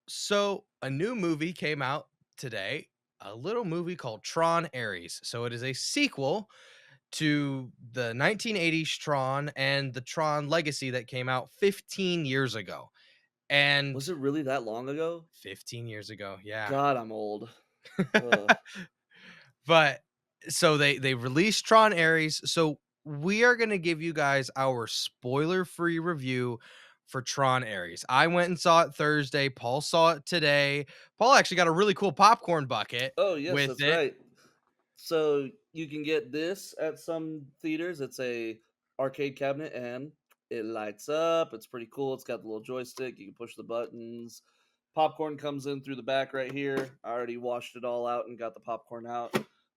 So, a new movie came out today, a little movie called Tron Ares. So, it is a sequel to the 1980s Tron and the Tron Legacy that came out 15 years ago. And Was it really that long ago? 15 years ago, yeah. God, I'm old. Ugh. But so they released Tron Ares. So we are going to give you guys our spoiler-free review for Tron Ares. I went and saw it Thursday. Paul saw it today. Paul actually got a really cool popcorn bucket Oh, yes, with that's it. right. So, you can get this at some theaters. It's a arcade cabinet, and it lights up. It's pretty cool. It's got the little joystick. You can push the buttons. Popcorn comes in through the back right here. I already washed it all out and got the popcorn out.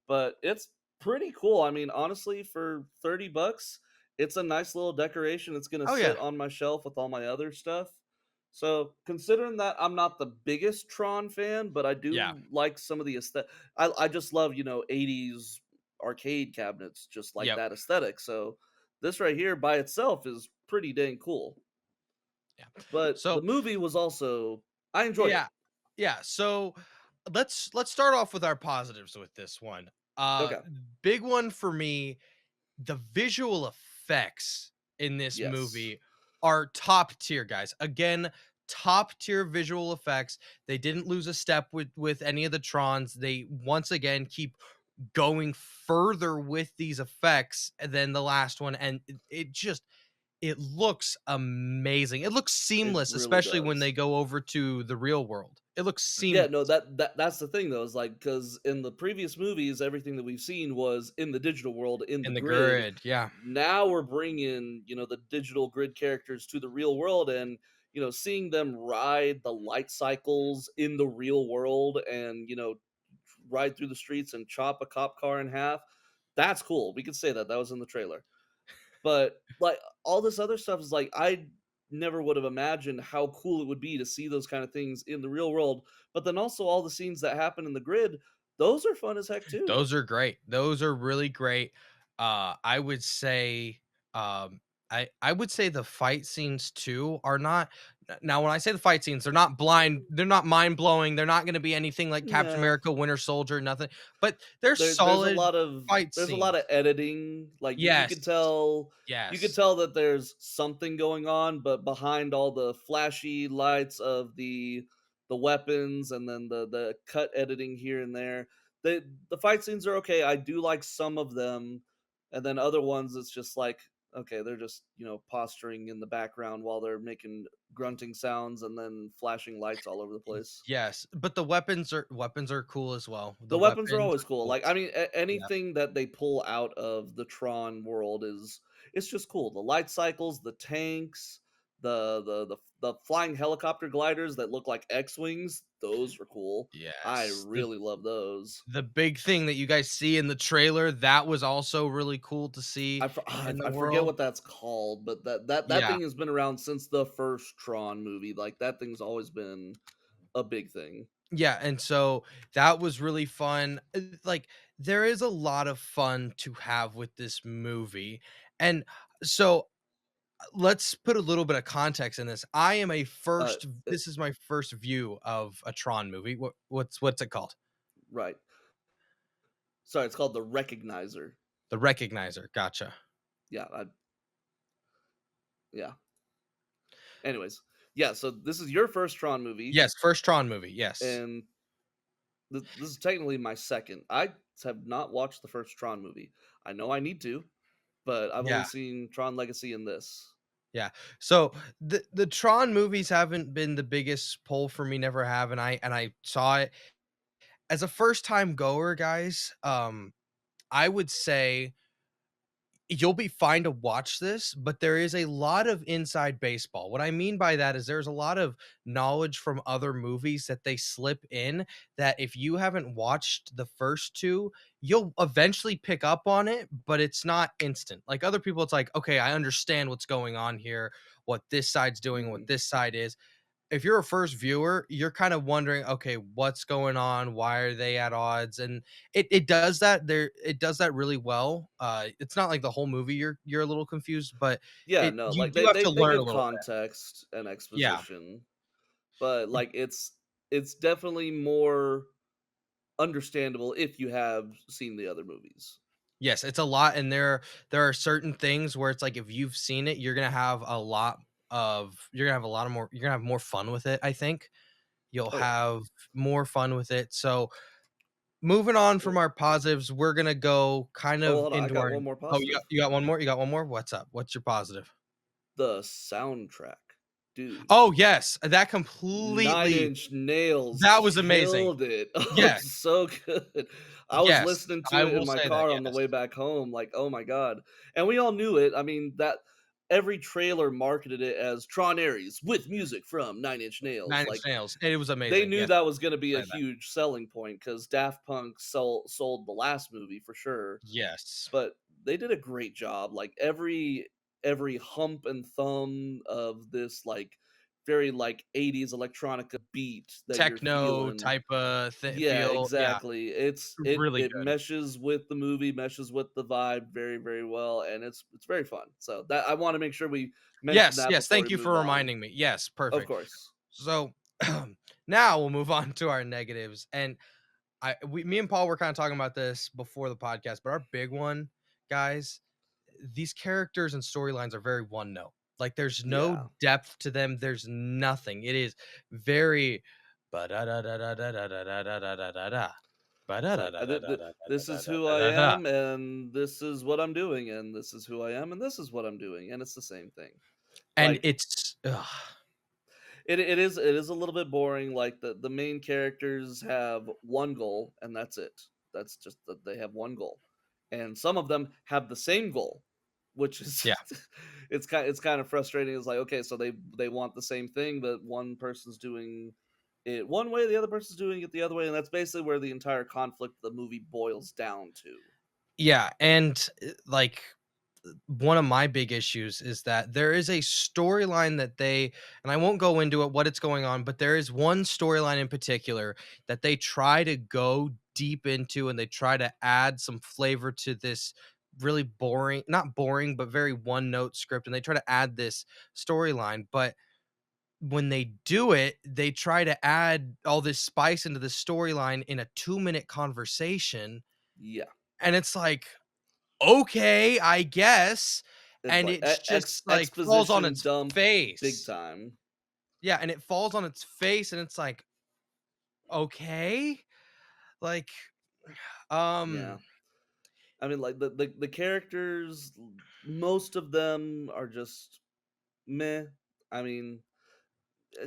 But it's pretty cool. I mean, honestly, for 30 bucks, it's a nice little decoration. It's gonna Oh yeah. sit on my shelf with all my other stuff. So, considering that I'm not the biggest Tron fan, but I Yeah. do like some of the aesthet I just love, 80s arcade cabinets, just like Yep. that aesthetic. So, this right here by itself is pretty dang cool. Yeah. But the So, movie was also I enjoyed it. yeah. Yeah. So let's start off with our positives with this one. Uh Okay. big one for me, the visual effects in this Yes. movie are top tier, guys. Again, top tier visual effects. They didn't lose a step with any of the Trons. They once again keep going further with these effects than the last one, and it just it looks amazing. It looks It seamless, really especially when does. they go over to the real world. It looks Yeah, seamless no, that's the thing though, is like because in the previous movies, everything that we've seen was in the digital world, in the in the grid. grid. Yeah. Now we're bringing, the digital grid characters to the real world, and seeing them ride the light cycles in the real world, and ride through the streets and chop a cop car in half. That's cool. We could say that was in the trailer. But, like, all this other stuff is like, I never would have imagined how cool it would be to see those kind of things in the real world, but then also all the scenes that happen in the grid, those are fun as heck too. Those are great. Those are really great. I would say, um, I would say the fight scenes too are not. Now, when I say the fight scenes, they're not blind. They're not mind blowing. They're not going to be anything like Captain Yeah. America, Winter Soldier, nothing. But they're There's a solid lot of fight there's a lot scenes. of editing, like, you Yes, could tell yes, that there's something going on, but behind all the flashy lights of the weapons, and then the cut editing here and there, the fight scenes are okay. I do like some of them, and then other ones, it's just like, okay, they're just, posturing in the background while they're making grunting sounds and then flashing lights all over the place. yes. But the weapons are cool as well. The The weapons are weapons always are cool. cool. Like, I mean, Yeah. anything that they pull out of the Tron world is it's just cool. The light cycles, the tanks, the flying helicopter gliders that look like X-wings, those were cool. I Yes. really love those. The big thing that you guys see in the trailer, that was also really cool to see in the I forget world. what that's called, but that Yeah. thing has been around since the first Tron movie. Like, that thing's always been a big thing. Yeah, and so that was really fun. Like, there is a lot of fun to have with this movie, and so, let's put a little bit of context in this. I am a Uh, first it, This is my first view of a Tron movie. What's it called? right. Sorry, it's called the Recognizer. The Recognizer, gotcha. Yeah, yeah. Anyways, yeah, so this is your first Tron movie, Yes, first Tron movie, yes. and this is technically my second. I have not watched the first Tron movie. I know I need to, but I've only Yeah. seen Tron Legacy and this. Yeah. So the Tron movies haven't been the biggest pull for me, never have, and I saw it as a first time goer, guys. I would say you'll be fine to watch this, but there is a lot of inside baseball. What I mean by that is there's a lot of knowledge from other movies that they slip in that if you haven't watched the first two, you'll eventually pick up on it, but it's not instant. Like other people, it's like, okay, I understand what's going on here, what this side's doing, what Mhm. this side is. If you're a first viewer, you're kind of wondering, okay, what's going on? Why are they at odds? And it does that there it does that really well. It's not like the whole movie you're a little confused, but Yeah, it no, you like do they, have they to they learn a give little bit. context and Yeah. exposition, but It like it's definitely more understandable if you have seen the other movies. Yes, it's a lot, and there are certain things where it's like if you've seen it, you're gonna have a lot of more you're gonna have more fun with it, I think. You'll Oh yeah. have more fun with it. So moving on from Well, our positives, we're gonna go kind oh, of hold on. I into got our one more oh, positive. you got one more? You got one more? What's up? What's your positive? The soundtrack, dude. Oh, yes, that Nine completely Inch Nails that was amazing. killed it. Oh, Yes, it's so good. I was yes, listening I to it in will my say that, car on the yes. way back home, like, oh my god. And we all knew it. I mean, that every trailer marketed it as Tron Ares with music from Nine Inch Nails. Nine Inch Like, Nails, it was they amazing, knew yes, that was gonna be say a that. huge selling point because Daft Punk sold the last movie for sure. Yes. But they did a great job. Like every hump and thumb of this like very like 80s electronica beat that you're Techno feeling. type of Yeah, feel, yeah, exactly. It really it good. meshes with the movie, meshes with the vibe very, very well, and it's very fun. So that I want to make sure we mention Yes, that yes, before thank we you move for on. reminding me. Yes, Of perfect. course. So, now we'll move on to our negatives, and me and Paul were kinda talking about this before the podcast, but our big one, guys, these characters and storylines are very one note. Like, there's no Yeah. depth to them, there's nothing. It is very ba-da-da-da-da-da-da-da-da-da-da-da-da. It's like this is who I Ba-da-da-da-da-da-da-da-da-da-da. am, and this is what I'm doing, and this is who I am, and this is what I'm doing, and it's the same thing. And Like it's ugh, it is a little bit boring. Like the main characters have one goal, and that's it. That's just that they have one goal, and some of them have the same goal, which is yeah. it's kind of frustrating. It's like okay, so they want the same thing, but one person's doing it one way, the other person's doing it the other way, and that's basically where the entire conflict of the movie boils down to. Yeah, and, like, one of my big issues is that there is a storyline that they and I won't go into it what it's going on, but there is one storyline in particular that they try to go deep into and they try to add some flavor to this really boring, not boring, but very one note script, and they try to add this storyline, but when they do it, they try to add all this spice into the storyline in a 2-minute conversation, Yeah, and it's like, "Okay, I guess," it's and like it's just, like, falls on exposition its dump big face. time. Yeah, and it falls on its face, and it's like, "Okay?" Like, Yeah. um I mean, like the characters, most of them are just meh. I mean, uh,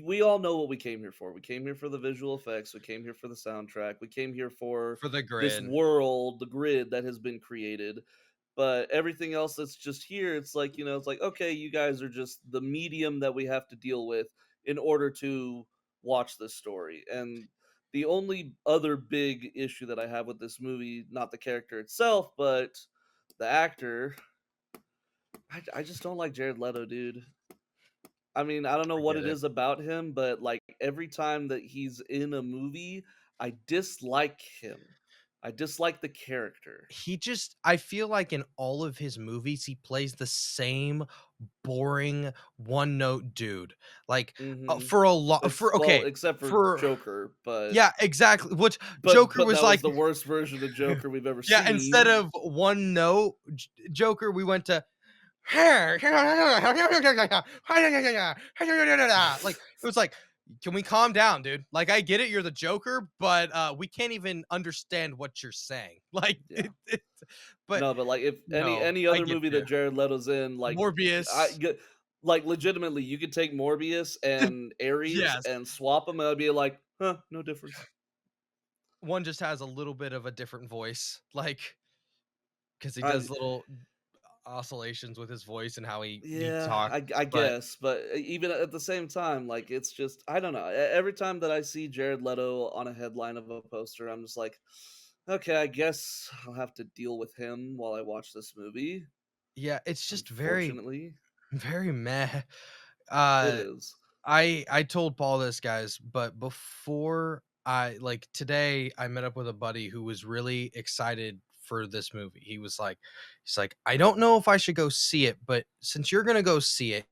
we all know what we came here for. We came here for the visual effects. We came here for the soundtrack. We came here for for the this grid. world, the grid that has been created. But everything else that's just here, it's like it's like okay, you guys are just the medium that we have to deal with in order to watch this story. And the only other big issue that I have with this movie, not the character itself, but the actor, I just don't like Jared Leto, dude. I mean, I don't know I what get it it. is about him, but like every time that he's in a movie, I dislike him. I dislike the character. He just I feel like in all of his movies, he plays the same boring one-note dude. Like, Hmm. for a lot for Well, okay, except for for Joker, yeah, exactly, which but Joker but was that was like the worst version of Joker we've ever yeah, instead seen. of one note Joker, we went to like, it was like, "Can we calm down, dude? Like, I get it, you're the Joker, but, we can't even understand what you're saying." Like, Yeah. but No, but like if any no, any I other get movie that you. Jared Leto's in, like I Morbius, get like legitimately, you could take Morbius and Ares yes. and swap them, and I'd be like, huh, no difference. One just has a little bit of a different voice, like, because he I does little oscillations with his voice and how he Yeah, talks, I but guess, but even at the same time, like it's just I don't know. Every time that I see Jared Leto on a headline of a poster, I'm just like, okay, I guess I'll have to deal with him while I watch this movie. yeah, it's just very, Unfortunately, very meh. it Uh is. I told Paul this, guys, but before today I met up with a buddy who was really excited for this movie. He's like, "I don't know if I should go see it, but since you're gonna go see it,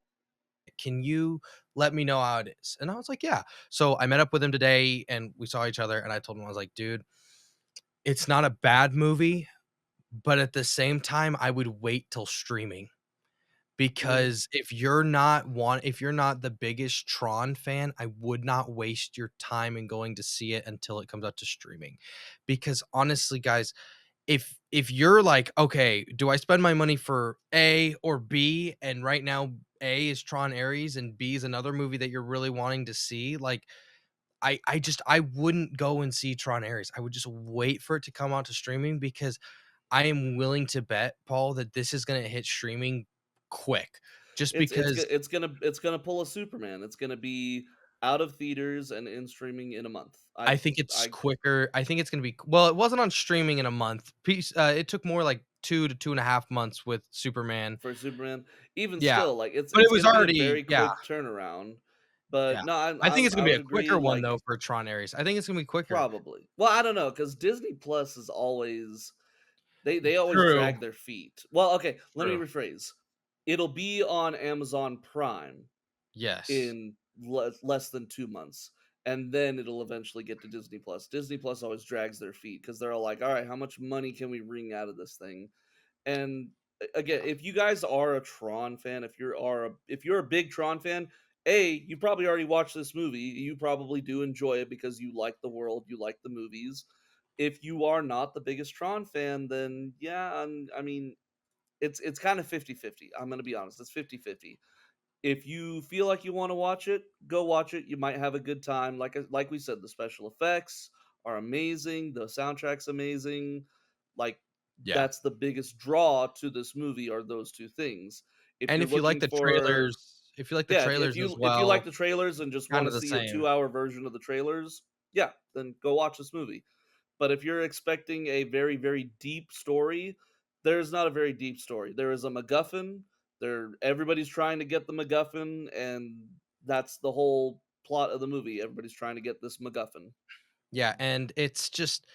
it. Can you let me know how it is?" And I was like, "Yeah." So I met up with him today and we saw each other and I told him, I was like, "Dude, it's not a bad movie, but at the same time, I would wait till streaming." Mm. Because if you're not the biggest Tron fan, I would not waste your time in going to see it until it comes out to streaming. Because honestly, guys, if you're like, "Okay, do I spend my money for A or B?" And right now A is Tron Ares and B is another movie that you're really wanting to see, like, I wouldn't go and see Tron Ares. I would just wait for it to come out to streaming because I am willing to bet, Paul, that this is gonna hit streaming quick. Just because It's gonna pull a Superman. It's gonna be out of theaters and in streaming in a month. I think it's I quicker. I think it's gonna be well, it wasn't on streaming in a month. It took more like 2 to 2.5 months with Superman. For Superman, even Yeah, still, like but it it's was gonna be a already very yeah, quick turnaround. yeah. But no, I think it's I gonna be would a agree. quicker one Like though for Tron Ares. I think it's gonna be quicker. probably. Well, I don't know because Disney Plus is always they always True, drag their feet. Well, okay, let me true. rephrase. It'll be on Amazon Prime Yes. in less than 2 months, and then it'll eventually get to Disney Plus. Disney Plus always drags their feet because they're all like, "All right, how much money can we wring out of this thing?" And again, if you guys are a Tron fan, if you're a big Tron fan, you probably already watched this movie. You probably do enjoy it because you like the world, you like the movies. If you are not the biggest Tron fan, then yeah, I mean, it's kind of 50-50. I'm going to be honest. It's 50-50. If you feel like you wanna watch it, go watch it, you might have a good time, like we said, the special effects are amazing, the soundtrack's amazing, like, Yeah. that's the biggest draw to this movie are those 2 things. If And you're if you like looking the for trailers if you like the yeah, trailers as if you like well, the trailers and just kinda wanna the see a same. 2-hour version of the trailers, yeah, then go watch this movie. But if you're expecting a very, very deep story, there's not a very deep story. There is a MacGuffin. Everybody's trying to get the MacGuffin, and that's the whole plot of the movie. Everybody's trying to get this MacGuffin. Yeah, and it's just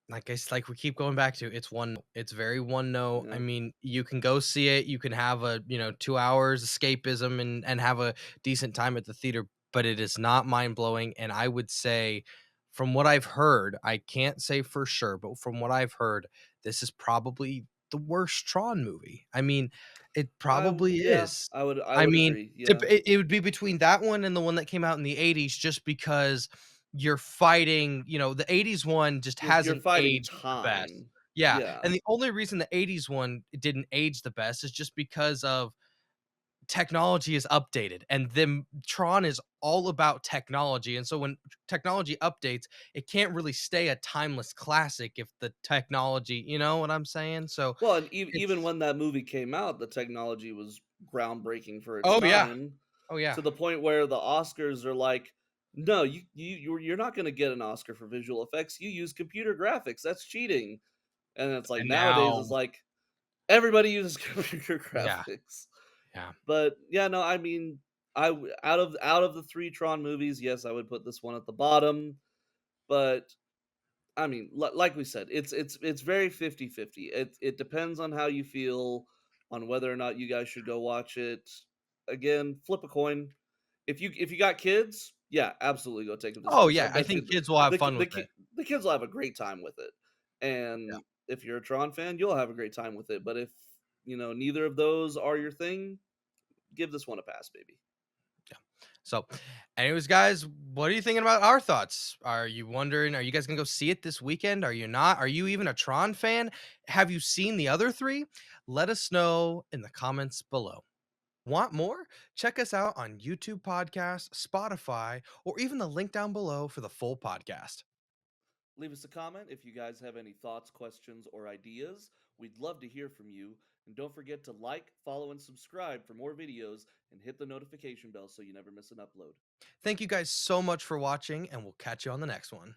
like we keep going back to, it's very one note. I Yeah. mean, you can go see it, you can have a, 2 hours escapism and have a decent time at the theater, but it is not mind-blowing, and I would say from what I've heard, I can't say for sure, but from what I've heard, this is probably the worst Tron movie. I mean, it probably Yeah, is. I I would mean, agree. Yeah. it would be between that one and the one that came out in the '80s just because you're fighting, the '80s one just You're hasn't fighting aged the best. time. Yeah, Yeah. and the only reason the '80s one didn't age the best is just because of technology is updated, and then Tron is all about technology, and so when technology updates, it can't really stay a timeless classic if the technology, you know what I'm saying? So Well, and even it's when that movie came out, the technology was groundbreaking for its Oh, yeah. time, Oh, yeah. to the point where the Oscars are like, "No, you're not gonna get an Oscar for visual effects, you use computer graphics, that's cheating." And it's like And nowadays, now it's like, everybody uses computer yeah, graphics. yeah. But, yeah, no, I mean, out of the 3 Tron movies, yes, I would put this one at the bottom, but I mean, like we said, it's very 50-50. It depends on how you feel on whether or not you guys should go watch it. Again, flip a coin. If you got kids, yeah, absolutely go take them to Oh, see. I yeah, I bet you think kids will have fun with it. the kids will have a great time with it. Yeah, And if you're a Tron fan, you'll have a great time with it. But if neither of those are your thing, give this one a pass, baby. yeah. So, anyways, guys, what are you thinking about our thoughts? Are you guys gonna go see it this weekend? Are you not? Are you even a Tron fan? Have you seen the other 3? Let us know in the comments below. Want more? Check us out on YouTube Podcast, Spotify, or even the link down below for the full podcast. Leave us a comment if you guys have any thoughts, questions, or ideas. We'd love to hear from you. And don't forget to like, follow, and subscribe for more videos and hit the notification bell so you never miss an upload. Thank you guys so much for watching, and we'll catch you on the next one.